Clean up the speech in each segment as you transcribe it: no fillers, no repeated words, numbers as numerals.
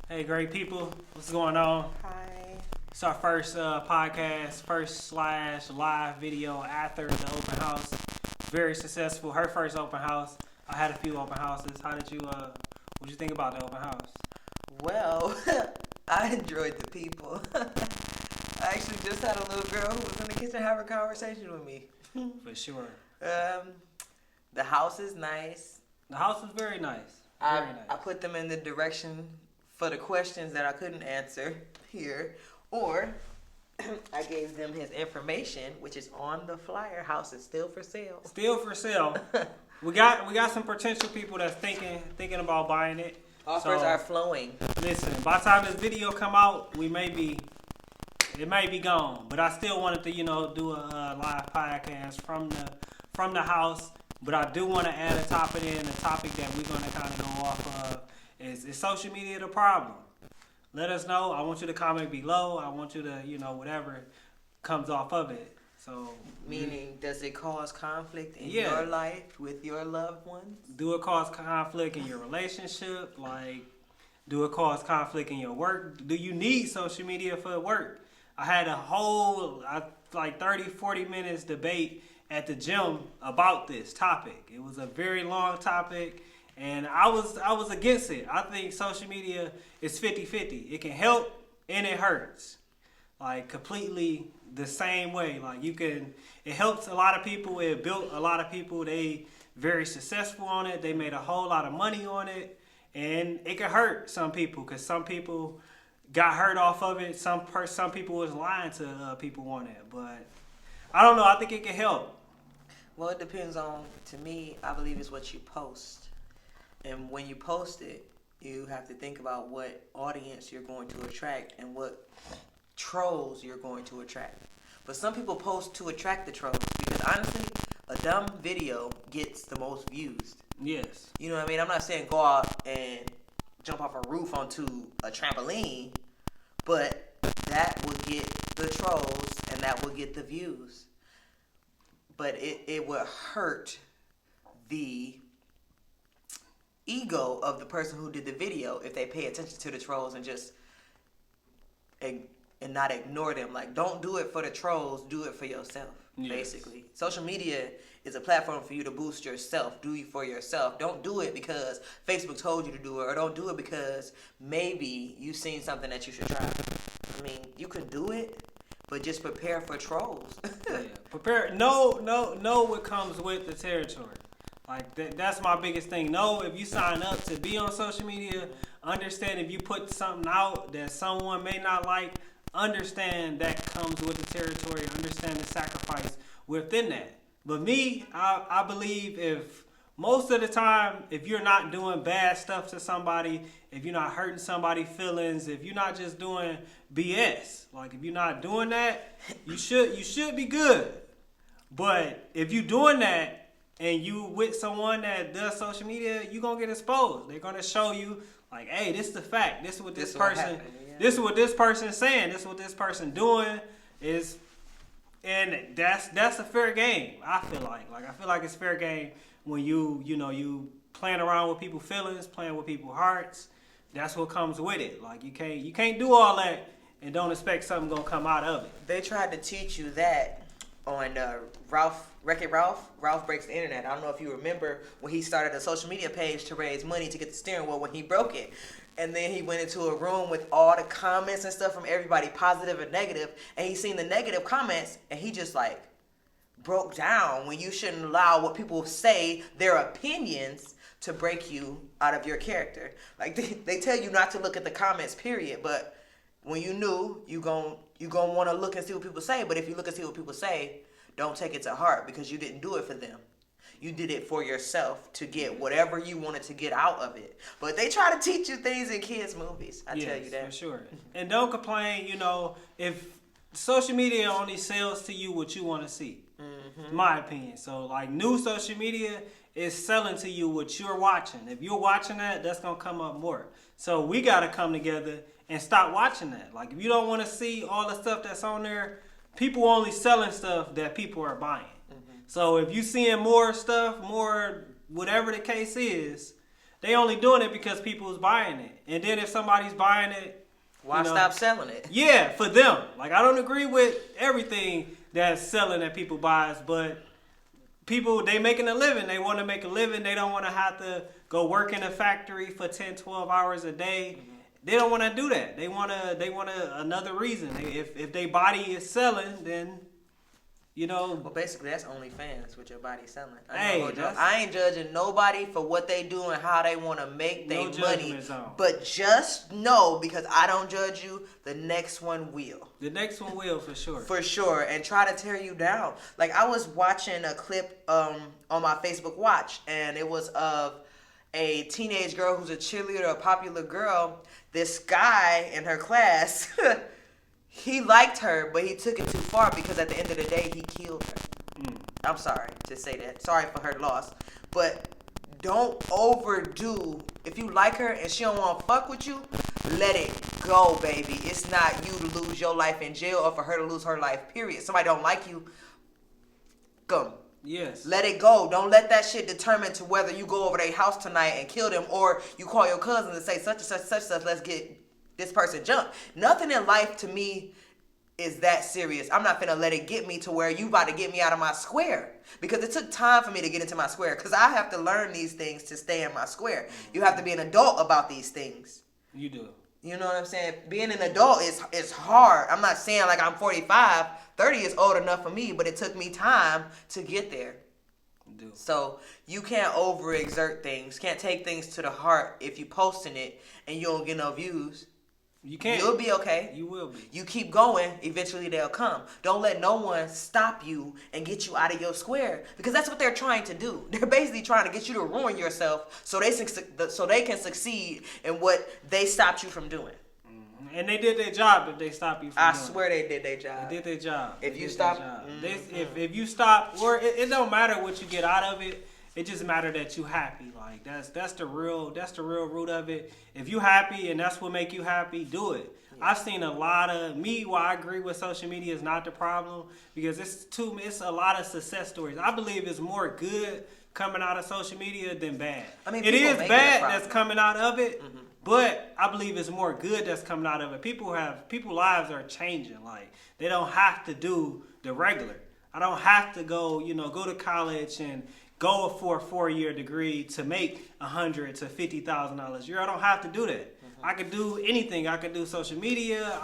Hey, great people. What's going on? Hi. It's our first podcast, first/live video after the open house. Very successful. Her first open house. I had a few open houses. What'd you think about the open house? Well, I enjoyed the people. I actually just had a little girl who was in the kitchen having a conversation with me. For sure. The house is nice. The house was very nice. I Very nice. I put them in the direction for the questions that I couldn't answer here, or I gave them his information, which is on the flyer. House is still for sale. Still for sale. We got some potential people that's thinking about buying it. Offers So, are flowing. Listen, by the time this video come out, it may be gone. But I still wanted to, do a live podcast from the house. But I do want to add a topic in. The topic that we're gonna kind of go off of is social media the problem? Let us know. I want you to comment below. I want you to, whatever comes off of it. So Meaning, does it cause conflict in Yeah. your life with your loved ones? do it cause conflict in your relationship? Like, do it cause conflict in your work? Do you need social media for work? I had a whole, 30, 40 minutes debate at the gym about this topic. It was a very long topic, and I was against it. I think social media is 50-50. It can help and it hurts. Like, completely the same way. Like, it helps a lot of people. It built a lot of people. They very successful on it. They made a whole lot of money on it. And it can hurt some people because some people got hurt off of it. Some people was lying to people on it. But I don't know. I think it can help. Well, it depends on, to me, I believe it's what you post. And when you post it, you have to think about what audience you're going to attract and what trolls you're going to attract. But some people post to attract the trolls because honestly, a dumb video gets the most views. Yes. You know what I mean? I'm not saying go out and jump off a roof onto a trampoline, but that will get the trolls and that will get the views. But it will hurt the ego of the person who did the video if they pay attention to the trolls and just and not ignore them. Like, don't do it for the trolls, do it for yourself. Yes. Basically, social media is a platform for you to boost yourself. Do it for yourself. Don't do it because Facebook told you to do it, or don't do it because maybe you've seen something that you should try. I mean, you can do it, but just prepare for trolls. Yeah. Prepare. Know what comes with the territory. Like, that's my biggest thing. Know if you sign up to be on social media, understand if you put something out that someone may not like, understand that comes with the territory. Understand the sacrifice within that. But me, I believe if most of the time, if you're not doing bad stuff to somebody, if you're not hurting somebody's feelings, if you're not just doing BS, like if you're not doing that, you should be good. But if you're doing that and you with someone that does social media, you're gonna get exposed. They're gonna show you like, hey, this is the fact. This is what this This is what person. happened, yeah. This is what this person's saying. This is what this person doing is, and that's a fair game. I feel like it's fair game when you playing around with people's feelings, playing with people's hearts. That's what comes with it. Like, you can't do all that and don't expect something gonna come out of it. They tried to teach you that on Wreck-It Ralph. Ralph Breaks the Internet. I don't know if you remember when he started a social media page to raise money to get the steering wheel when he broke it. And then he went into a room with all the comments and stuff from everybody, positive and negative, and he seen the negative comments and he just like broke down when you shouldn't allow what people say, their opinions, to break you out of your character. Like, they tell you not to look at the comments, period, but when you knew, you gon' want to look and see what people say. But if you look and see what people say, don't take it to heart because you didn't do it for them. You did it for yourself to get whatever you wanted to get out of it. But they try to teach you things in kids' movies. I tell you that. For sure. And don't complain, if social media only sells to you what you want to see. Mm-hmm. My opinion. So, like, new social media is selling to you what you're watching. If you're watching that, that's going to come up more. So we got to come together and stop watching that. Like, if you don't want to see all the stuff that's on there, people only selling stuff that people are buying. Mm-hmm. So if you seeing more stuff, more whatever the case is, They only doing it because people's buying it. And then if somebody's buying it, why stop selling it? Yeah, for them. Like, I don't agree with everything that's selling that people buys, but people, they making a living. They want to make a living. They don't want to have to go work in a factory for 10, 12 hours a day. Mm-hmm. They don't want to do that. They want another reason. If their body is selling, then, you know. Well, basically, that's OnlyFans with your body selling. I ain't judging nobody for what they do and how they want to make their money. Zone. But just know, because I don't judge you, the next one will. The next one will, for sure. For sure. And try to tear you down. Like, I was watching a clip on my Facebook Watch, and it was of a teenage girl who's a cheerleader, a popular girl. This guy in her class, he liked her, but he took it too far because at the end of the day, he killed her. I'm sorry to say that. Sorry for her loss. But don't overdo. If you like her and she don't want to fuck with you, let it go, baby. It's not you to lose your life in jail or for her to lose her life, period. Somebody don't like you, go. Yes. Let it go. Don't let that shit determine to whether you go over their house tonight and kill them or you call your cousin and say such and such, such stuff. Let's get this person jumped. Nothing in life to me is that serious. I'm not finna let it get me to where you about to get me out of my square. Because it took time for me to get into my square. Because I have to learn these things to stay in my square. You have to be an adult about these things. You do. You know what I'm saying? Being an adult is hard. I'm not saying like I'm 45. 30 is old enough for me, but it took me time to get there. So you can't overexert things. Can't take things to the heart if you posting it and you don't get no views. You can't. You'll be okay. You will be. You keep going. Eventually they'll come. Don't let no one stop you and get you out of your square, because that's what they're trying to do. They're basically trying to get you to ruin yourself so they can succeed in what they stopped you from doing. And they did their job if they stop you from doing it. I swear they did their job. They did their job. If you stop, if you stop, or it don't matter what you get out of it. It just matter that you happy. Like that's the real root of it. If you happy and that's what make you happy, do it. Yeah. I've seen a lot of why I agree with social media is not the problem, because it's a lot of success stories. I believe it's more good coming out of social media than bad. I mean, it is bad that's coming out of it. Mm-hmm. But I believe it's more good that's coming out of it. People lives are changing. Like, they don't have to do the regular. I don't have to go to college and go for a 4-year degree to make $100,000 to $50,000 a year. I don't have to do that. Mm-hmm. I can do anything. I can do social media.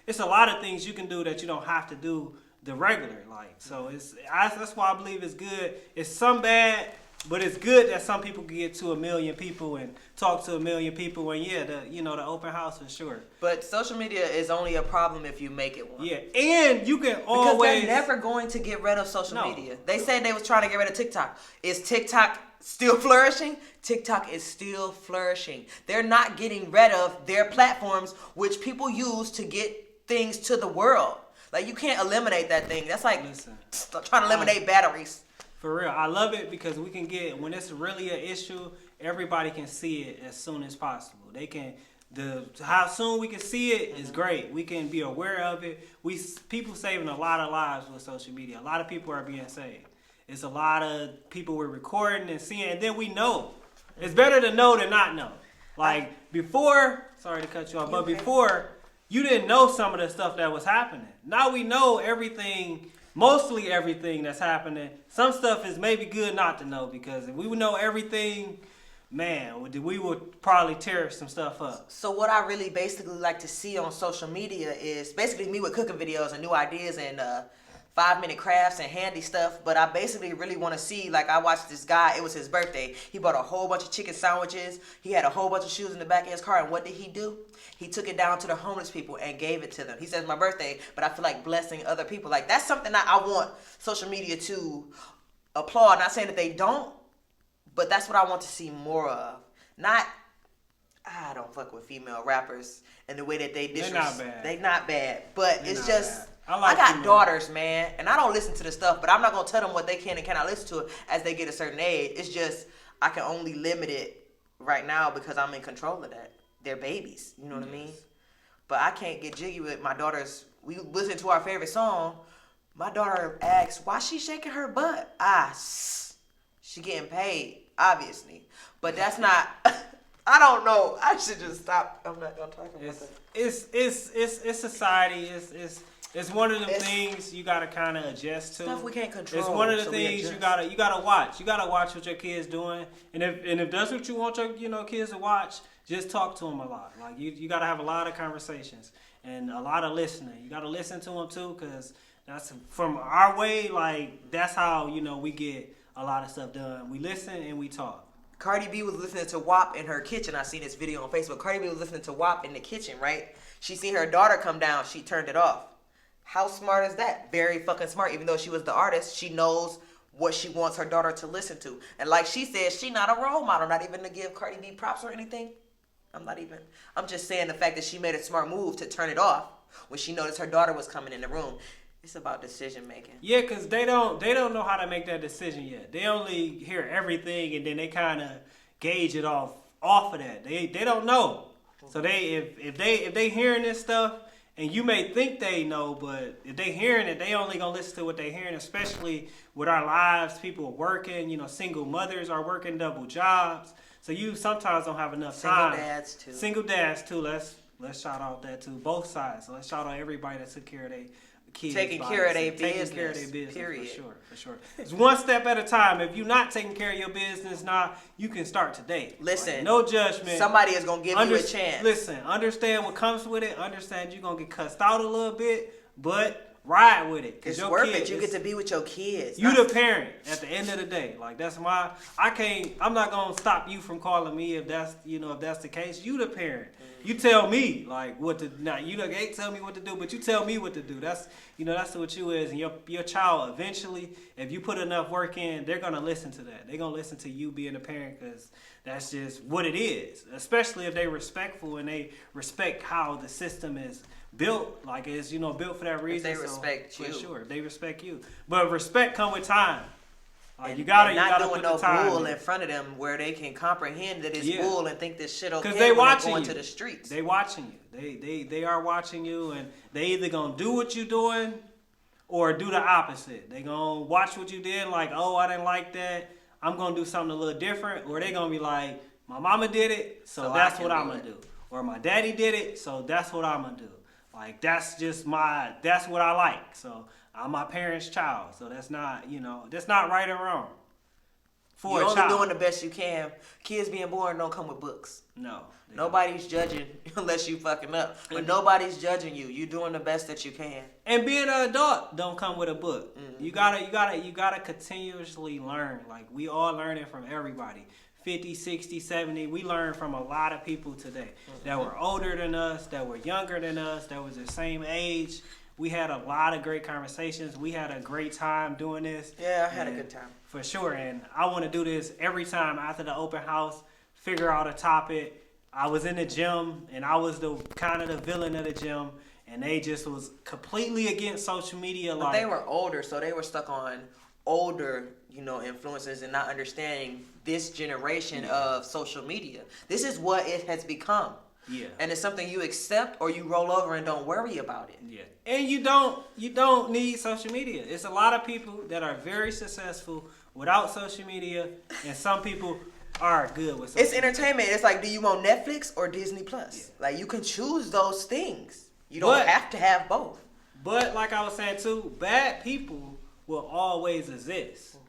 It's a lot of things you can do that you don't have to do the regular. Like, so that's why I believe it's good. It's some bad, but it's good that some people can get to 1 million people and talk to 1 million people, and the open house for sure. But social media is only a problem if you make it one. Yeah, and you can always, because they're never going to get rid of social media. They said they was trying to get rid of TikTok. Is TikTok still flourishing? TikTok is still flourishing. They're not getting rid of their platforms, which people use to get things to the world. Like, you can't eliminate that thing. That's like trying to eliminate batteries. For real, I love it because we can when it's really an issue, everybody can see it as soon as possible. They can, how soon we can see it is great. We can be aware of it. People saving a lot of lives with social media. A lot of people are being saved. It's a lot of people we're recording and seeing, and then we know. It's better to know than not know. Like before, sorry to cut you off, but before, you didn't know some of the stuff that was happening. Now we know everything. Mostly everything that's happening. Some stuff is maybe good not to know, because if we would know everything, man, we would probably tear some stuff up. So what I really basically like to see on social media is basically me with cooking videos and new ideas and 5-minute crafts and handy stuff. But I basically really want to see, like, I watched this guy, it was his birthday. He bought a whole bunch of chicken sandwiches. He had a whole bunch of shoes in the back of his car. And what did he do? He took it down to the homeless people and gave it to them. He says, my birthday, but I feel like blessing other people. Like, that's something that I want social media to applaud. Not saying that they don't, but that's what I want to see more of. I don't fuck with female rappers and the way that they disrespect. They're not bad. They're not bad, but it's just, I got daughters, man, and I don't listen to the stuff, but I'm not going to tell them what they can and cannot listen to it as they get a certain age. It's just, I can only limit it right now because I'm in control of that. They're babies, you know what I mean? But I can't get jiggy with my daughters. We listen to our favorite song. My daughter asks, why she shaking her butt? She getting paid. obviously. But that's not. I don't know. I should just stop. I'm not gonna talk about that. It's society. It's one of the things you gotta kind of adjust to. Stuff we can't control. It's one of the things you gotta watch. You gotta watch what your kids doing, and if that's what you want your kids to watch, just talk to them a lot. Like you gotta have a lot of conversations and a lot of listening. You gotta listen to them too, cause that's from our way. Like that's how we get a lot of stuff done. We listen and we talk. Cardi B was listening to WAP in her kitchen. I seen this video on Facebook. Cardi B was listening to WAP in the kitchen, right? She seen her daughter come down. She turned it off. How smart is that? Very fucking smart. Even though she was the artist, she knows what she wants her daughter to listen to. And like she said, she not a role model. Not even to give Cardi B props or anything. I'm just saying the fact that she made a smart move to turn it off when she noticed her daughter was coming in the room. It's about decision making. Yeah, because they don't know how to make that decision yet. They only hear everything and then they kind of gauge it off of that. They don't know. So if they hearing this stuff, and you may think they know, but if they hearing it, they only gonna listen to what they hearing. Especially with our lives, people are working. Single mothers are working double jobs, so you sometimes don't have enough time. Single dads too. Let's shout out that too. Both sides. So let's shout out everybody that took care of their kids. Taking care of their business. Period. For sure. It's one step at a time. If you're not taking care of your business now, you can start today. Listen. Like, no judgment. Somebody is going to give you a chance. Listen. Understand what comes with it. Understand you're going to get cussed out a little bit, but ride with it. It's worth it. You get to be with your kids. You the parent at the end of the day. Like that's I'm not going to stop you from calling me if that's the case. You the parent. You tell me like what to not. You ain't tell me what to do, but you tell me what to do. That's what you is, and your child eventually, if you put enough work in, they're gonna listen to that. They're gonna listen to you being a parent because that's just what it is. Especially if they respectful and they respect how the system is built. Like it's built for that reason. If they respect you, for sure, they respect you. But respect come with time. Like and you gotta doing put no the time bull in front of them where they can comprehend that it's bull and think this shit okay. Because they watching going you. To the streets. They watching you. They are watching you, and they either gonna do what you doing or do the opposite. They gonna watch what you did, like, oh, I didn't like that. I'm gonna do something a little different, or they gonna be like, my mama did it, so that's what I'm gonna do, or my daddy did it, so that's what I'm gonna do. Like that's what I like. So I'm my parents' child, so that's not right or wrong. You're only doing the best you can. Kids being born don't come with books. No. Nobody's judging unless you fucking up. But nobody's judging you. You doing the best that you can. And being an adult don't come with a book. Mm-hmm. You gotta continuously learn. Like we all learning from everybody. 50, 60, 70. We learn from a lot of people today that were older than us, that were younger than us, that was the same age. We had a lot of great conversations. We had a great time doing this. Yeah, I had a good time. For sure. And I want to do this every time after the open house, figure out a topic. I was in the gym, and I was the villain of the gym, and they just was completely against social media. But they were older, so they were stuck on older, influences and not understanding this generation of social media. This is what it has become. Yeah. And it's something you accept or you roll over and don't worry about it. Yeah. And you don't need social media. It's a lot of people that are very successful without social media, and some people are good with social media. It's entertainment. It's like, do you want Netflix or Disney Plus? Yeah. Like you can choose those things. You don't have to have both. But like I was saying too, bad people will always exist. Mm-hmm.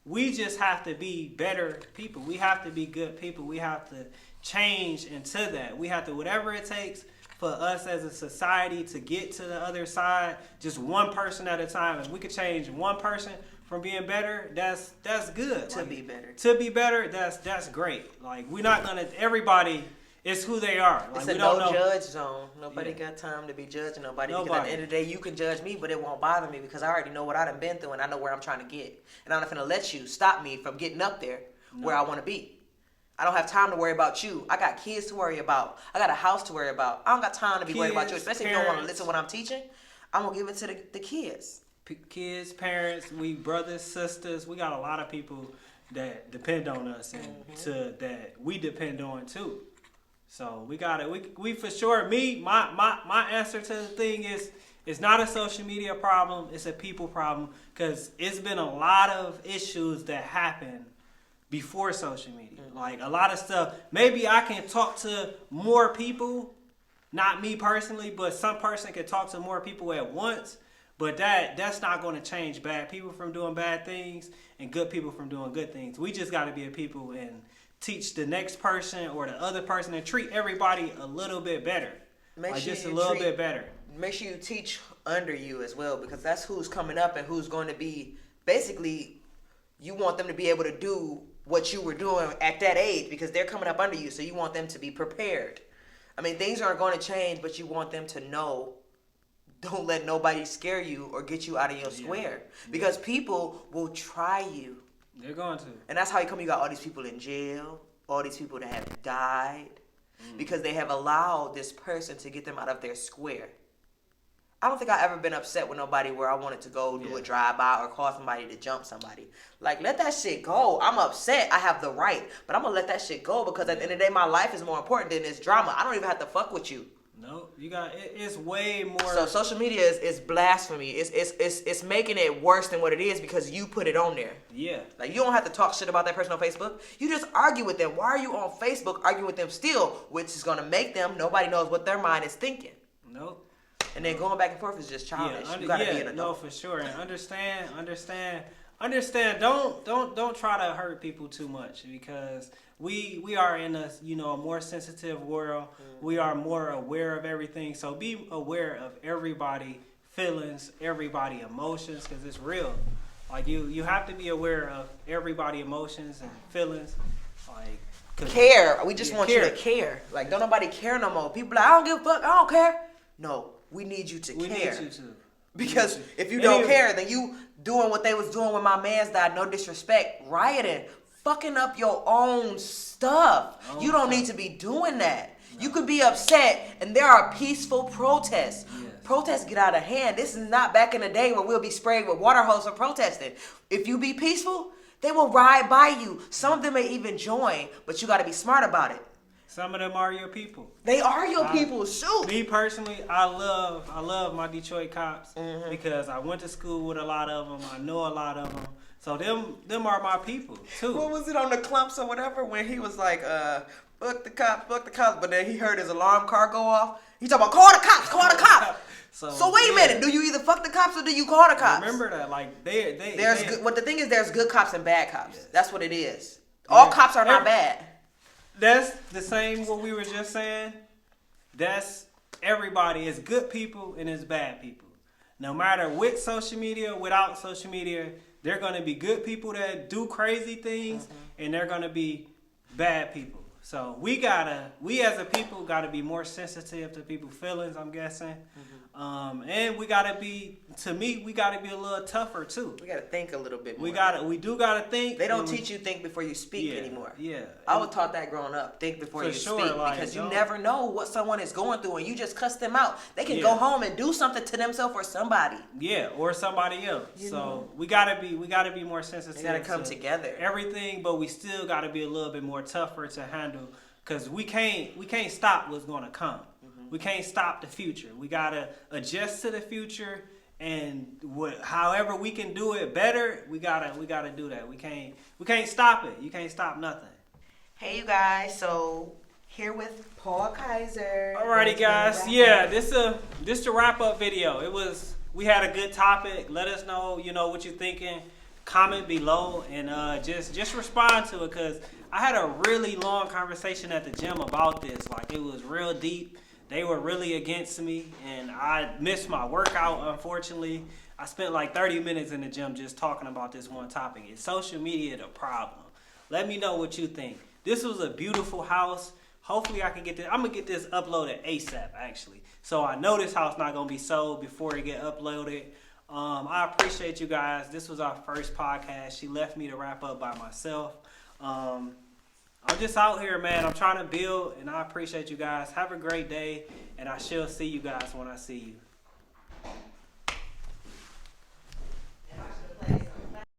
We just have to be better people. We have to be good people. We have to change into that. We have to, whatever it takes for us as a society to get to the other side, just one person at a time. If we could change one person from being better, that's good. To be better. To be better, that's great. Like we're not gonna, everybody is who they are. Like, it's a no-judge zone. Nobody got time to be judging nobody. Because at the end of the day, you can judge me, but it won't bother me because I already know what I done been through and I know where I'm trying to get. And I'm not gonna let you stop me from getting up there where I want to be. I don't have time to worry about you. I got kids to worry about. I got a house to worry about. I don't got time to be worried about you, especially if you don't want to listen to what I'm teaching. I'm going to give it to the kids. Kids, parents, we brothers, sisters, we got a lot of people that depend on us and that we depend on too. So we for sure, my answer to the thing is, it's not a social media problem, it's a people problem, because it's been a lot of issues that happen before social media. Like a lot of stuff, maybe I can talk to more people, not me personally, but some person can talk to more people at once. But that's not going to change bad people from doing bad things and good people from doing good things. We just got to be a people and teach the next person or the other person and treat everybody a little bit better. Just a little bit better. Make sure you teach under you as well, because that's who's coming up and who's going to be, basically, you want them to be able to do what you were doing at that age because they're coming up under you. So you want them to be prepared. I mean, things aren't going to change, but you want them to know. Don't let nobody scare you or get you out of your square. Because people will try you. They're going to. And that's how you got all these people in jail, all these people that have died, because they have allowed this person to get them out of their square. I don't think I've ever been upset with nobody where I wanted to go do a drive-by or call somebody to jump somebody. Like, let that shit go. I'm upset. I have the right. But I'm going to let that shit go because at the end of the day, my life is more important than this drama. I don't even have to fuck with you. No, you got it's way more. So social media is blasphemy. It's making it worse than what it is because you put it on there. Yeah. Like, you don't have to talk shit about that person on Facebook. You just argue with them. Why are you on Facebook arguing with them still? Which is gonna make them, nobody knows what their mind is thinking. Nope. And then going back and forth is just childish. You gotta be an adult. No, for sure. And understand. Don't try to hurt people too much because we are in a more sensitive world. We are more aware of everything. So be aware of everybody feelings, everybody emotions, because it's real. Like you have to be aware of everybody emotions and feelings. Like care. We just want you to care. Like, don't nobody care no more. People like, I don't give a fuck. I don't care. No, we need you to care. We need you to. Because if you don't care, then you doing what they was doing when my man's died, no disrespect, rioting, fucking up your own stuff. You don't need to be doing that. No. You could be upset, and there are peaceful protests. Yes. Protests get out of hand. This is not back in the day where we'll be sprayed with water hose for protesting. If you be peaceful, they will ride by you. Some of them may even join, but you got to be smart about it. Some of them are your people. They are your people. Shoot. Me personally, I love my Detroit cops because I went to school with a lot of them. I know a lot of them. So them are my people too. What was it on the clumps or whatever when he was like, fuck the cops, but then he heard his alarm car go off. He talking about call the cops. So wait a minute, do you either fuck the cops or do you call the cops? Remember that, like What the thing is, there's good cops and bad cops. Yes. That's what it is. All cops are not bad. That's the same what we were just saying. That's everybody is good people and is bad people. No matter with social media, without social media, they're going to be good people that do crazy things and they're going to be bad people. So we as a people gotta be more sensitive to people's feelings, I'm guessing. And we gotta be a little tougher too. We gotta think a little bit more. We do gotta think. They don't teach you think before you speak anymore. Yeah. I was taught that growing up, think before you speak, because you never know what someone is going through and you just cuss them out. They can go home and do something to themselves or somebody. Yeah, or somebody else. We gotta be more sensitive. They gotta come together. Everything, but we still gotta be a little bit more tougher to handle. Because we can't stop what's going to come. We can't stop the future. We got to adjust to the future, and however we can do it better, we gotta do that. We can't stop it. You can't stop nothing. Hey you guys, so here with Paul Kaiser. Alrighty guys, this the wrap up video. We had a good topic. Let us know what you're thinking. Comment below and just respond to it, because I had a really long conversation at the gym about this. Like, it was real deep. They were really against me, and I missed my workout, unfortunately. I spent like 30 minutes in the gym just talking about this one topic. Is social media the problem? Let me know what you think. This was a beautiful house. Hopefully I can get this. I'm going to get this uploaded ASAP, actually. So I know this house not going to be sold before it get uploaded. I appreciate you guys. This was our first podcast. She left me to wrap up by myself. I'm just out here, man. I'm trying to build, and I appreciate you guys. Have a great day, and I shall see you guys when I see you.